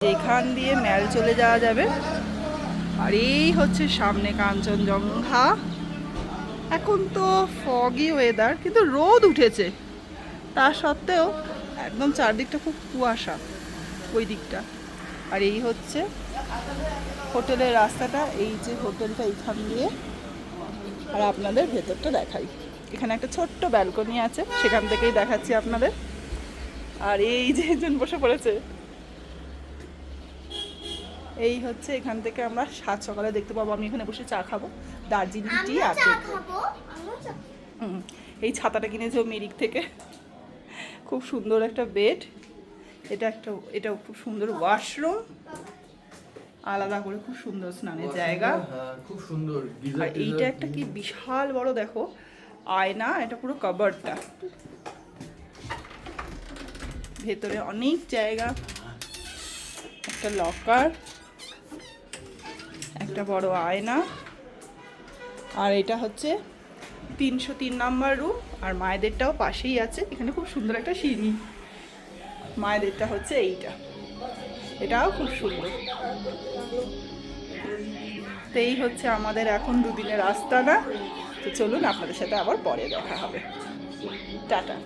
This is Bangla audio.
এখান দিয়ে ম্যাল চলে যাওয়া যাবে। আর এই হচ্ছে সামনে কাঞ্চনজঙ্ঘা। এখন তো ফগি ওয়েদার, কিন্তু রোদ উঠেছে, তা সত্ত্বেও একদম চারদিকটা খুব কুয়াশা ওই দিকটা। আর এই হচ্ছে হোটেলের রাস্তাটা, এই যে হোটেলটা এইখান দিয়ে। আর আপনাদের ভেতরটা দেখাই, এখানে একটা ছোট্ট ব্যালকনি আছে, সেখান থেকেই দেখাচ্ছি আপনাদের। আর এই যে একজন বসে পড়েছে, এই হচ্ছে এখান থেকে আমরা সাত সকালে দেখতে পাবো। আমি এখানে বসে চা খাবো, দার্জিলিং টি আর এই ছাতাটা কিনেছে মেরিক থেকে। খুব সুন্দর একটা বেড, এটাও খুব সুন্দর ওয়াশরুম, আলাদা করে খুব সুন্দর স্নানের জায়গা। খুব সুন্দর। আর এইটা একটা কি বিশাল বড় দেখো আয়না, এটা পুরো কভারটা, ভেতরে অনেক জায়গা, একটা লকার, একটা বড় আয়না। আর এটা হচ্ছে 303 নাম্বার রুম। আর মায়েদেরটাও পাশেই আছে, এখানে খুব সুন্দর একটা সিঁড়ি। মায়েদেরটা হচ্ছে এইটা, এটাও খুব সুন্দর। তো এই হচ্ছে আমাদের এখন দুদিনের আস্তানা। তো চলুন আপনাদের সাথে আবার পরে দেখা হবে। টাটা।